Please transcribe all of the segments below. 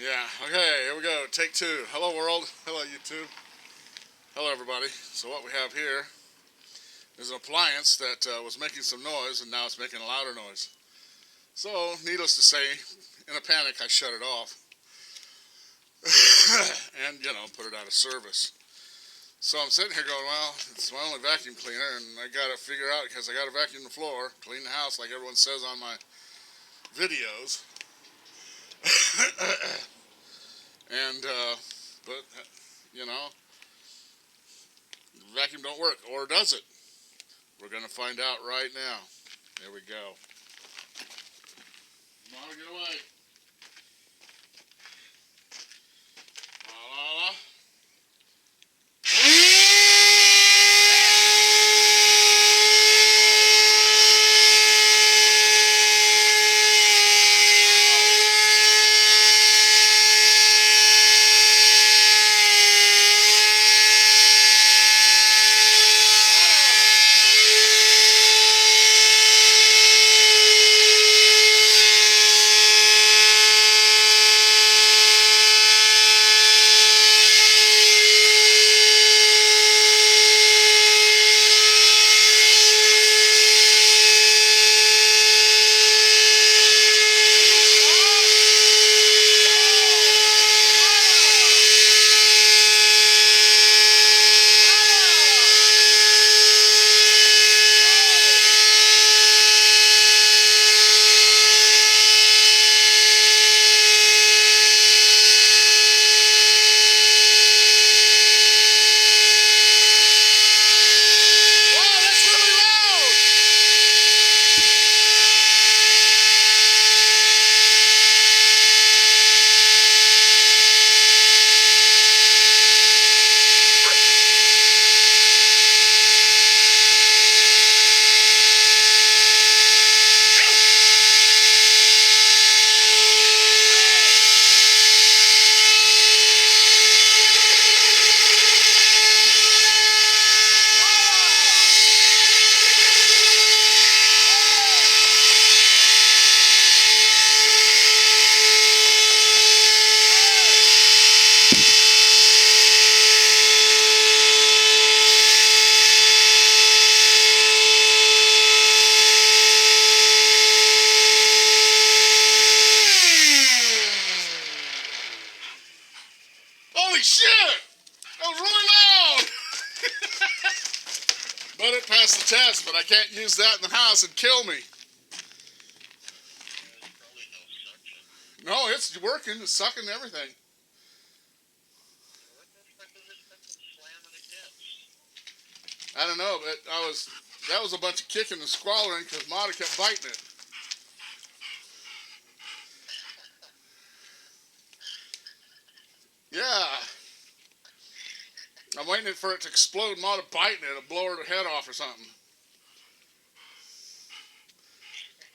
Yeah, okay, here we go. Take two. Hello, world. Hello, YouTube. Hello, everybody. So, what we have here is an appliance that was making some noise and now it's making a louder noise. So, needless to say, in a panic, I shut it off and, put it out of service. So, I'm sitting here going, well, it's my only vacuum cleaner and I got to figure out because I got to vacuum the floor, clean the house like everyone says on my videos. and, but, you know, the vacuum don't work, or does it? We're going to find out right now. There we go. Mama, get away. La, la, la. Holy shit! That was really loud! But it passed the test, but I can't use that in the house and kill me. No, it's working. It's sucking everything. I don't know, but that was a bunch of kicking and squallering because Mata kept biting it. Yeah. I'm waiting for it to explode. Mata biting it. It'll blow her head off or something.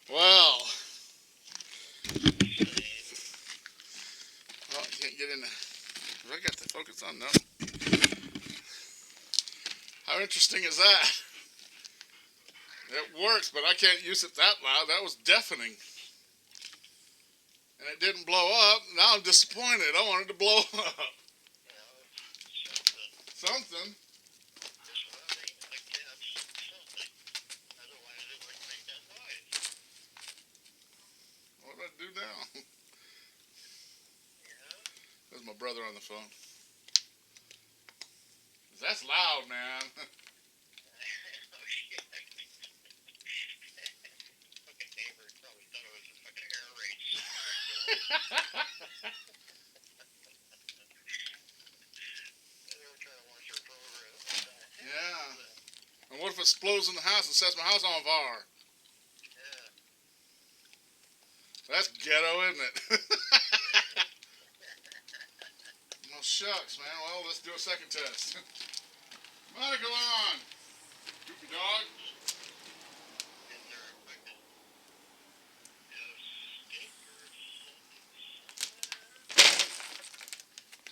Well, I can't get in there. Have I got the focus on? No. How interesting is that? It works, but I can't use it that loud. That was deafening. And it didn't blow up. Now I'm disappointed. I wanted to blow up. Something. What did I do now? There's my brother on the phone. That's loud, man. Yeah. And what if it explodes in the house and sets my house on fire? That's ghetto, isn't it? Well, shucks, man. Well, let's do a second test. Monica, go on. Goofy dog.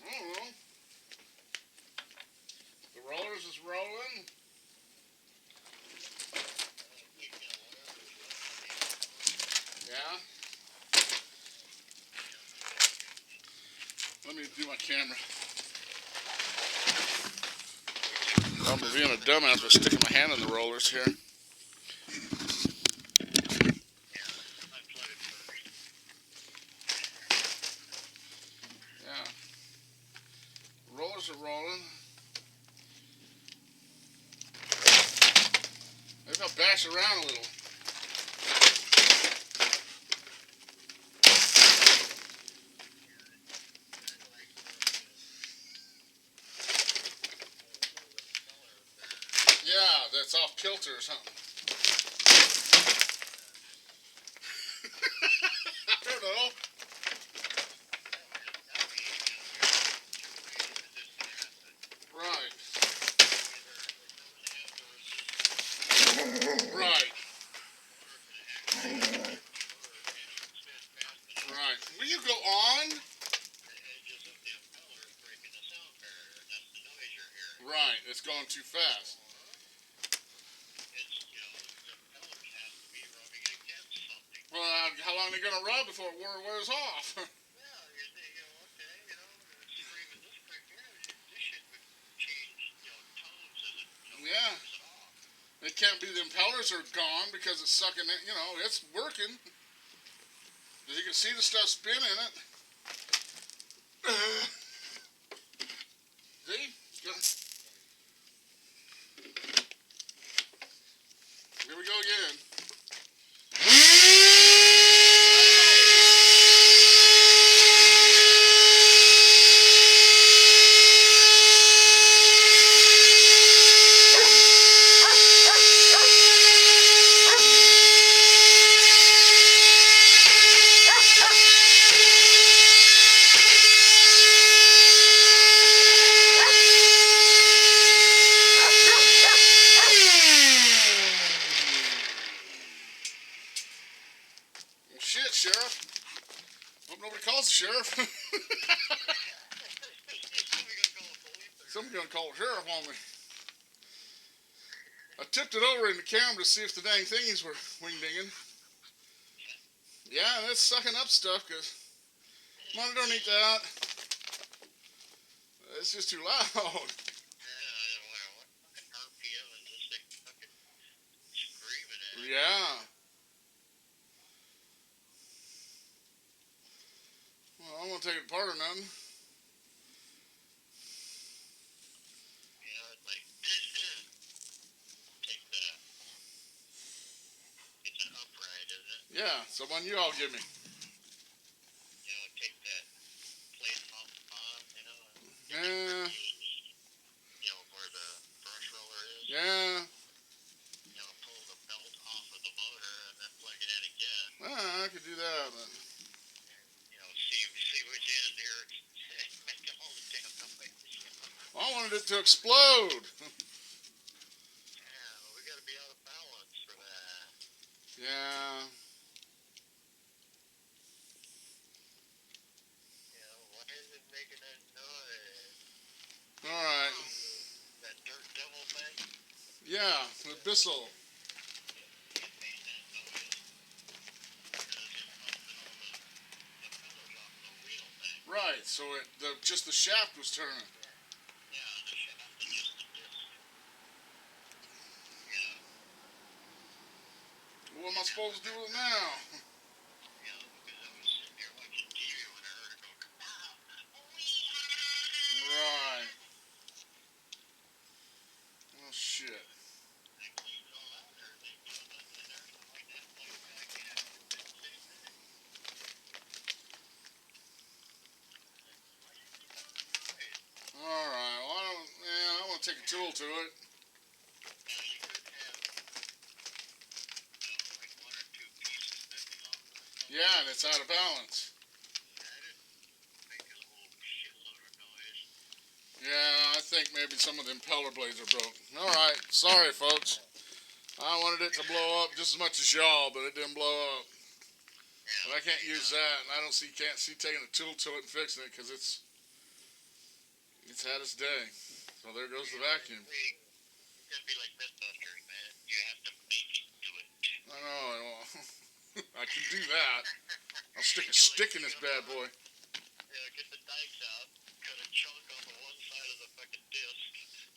I don't know. The rollers is rolling. Yeah. Let me do my camera. I'm being a dumbass by sticking my hand in the rollers here. Yeah. Rollers are rolling. Maybe I'll bash around a little. Yeah, that's off kilter or something. I don't know. Right. Right. Right. Will you go on? Right. It's going too fast. Well, how long are they going to rub before it wears off? Yeah. It can't be the impellers are gone because it's sucking it. You know, it's working. As you can see the stuff spinning it. See? Here we go again. Well, shit, Sheriff. Hope nobody calls the sheriff. Somebody's gonna call the sheriff on me. I tipped it over in the camera to see if the dang thingies were wing-dinging. Yeah, that's sucking up stuff because monitor don't need that. It's just too loud. Yeah. Well, I won't take it apart or nothing. Yeah, it's the one you all give me. Yeah. Yeah. I could do that, but I wanted it to explode. Yeah. All right. Yeah, the Bissell. Right. So just the shaft was turning. What am I supposed to do with it now? Right. Oh shit. All right. Well, I want to take a tool to it. Yeah, and it's out of balance. Yeah, I think maybe some of the impeller blades are broke. All right. Sorry, folks. I wanted it to blow up just as much as y'all, but it didn't blow up. But I can't use that, and I can't see taking a tool to it and fixing it because it's had its day. So there goes the vacuum. I know. I can do that. I'll stick a stick in this bad boy.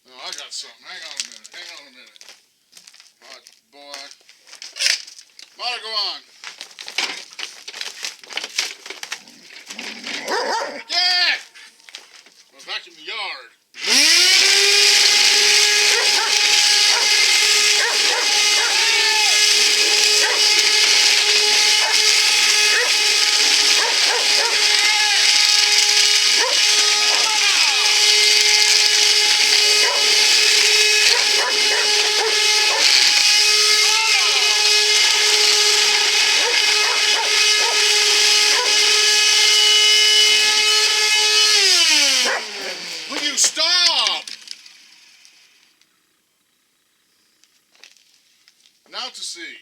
No, I got something. Hang on a minute. Hang on a minute. Hot boy. Motor, go on. Yeah! We're back in the yard. Will you stop? Now to see.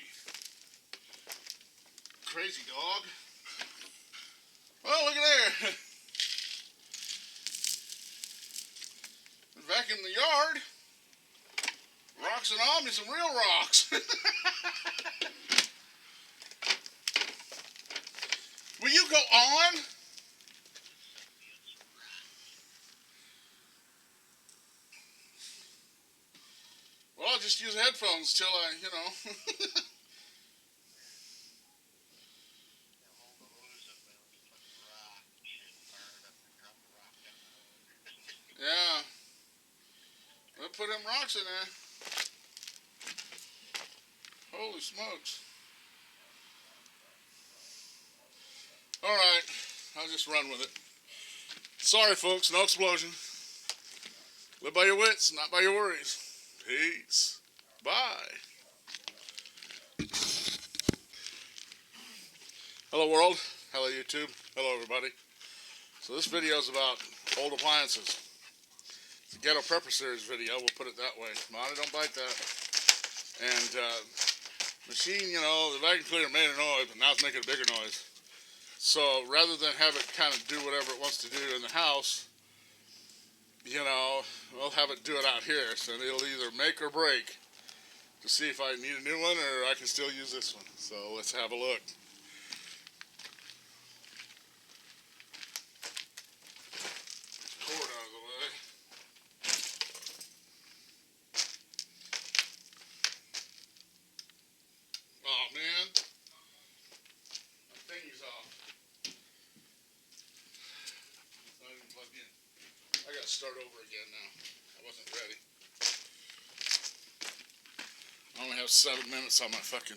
Crazy dog. Well, look at there. Back in the yard. Rocks and on me, some real rocks. Will you go on? Well, I'll just use headphones till I, Yeah. We'll put them rocks in there. Holy smokes. Alright. I'll just run with it. Sorry, folks. No explosion. Live by your wits, not by your worries. Peace. Bye. Hello, world. Hello, YouTube. Hello, everybody. So this video is about old appliances. It's a Ghetto Prepper Series video, we'll put it that way. Monty, don't bite that. And machine, the vacuum cleaner made a noise, but now it's making a bigger noise. So rather than have it kind of do whatever it wants to do in the house, we'll have it do it out here. So it'll either make or break to see if I need a new one or I can still use this one. So let's have a look. Cord out of the way. Oh man, my thingy's off. It's not even plugged in. I gotta start over again now. I wasn't ready. I only have 7 minutes on my fucking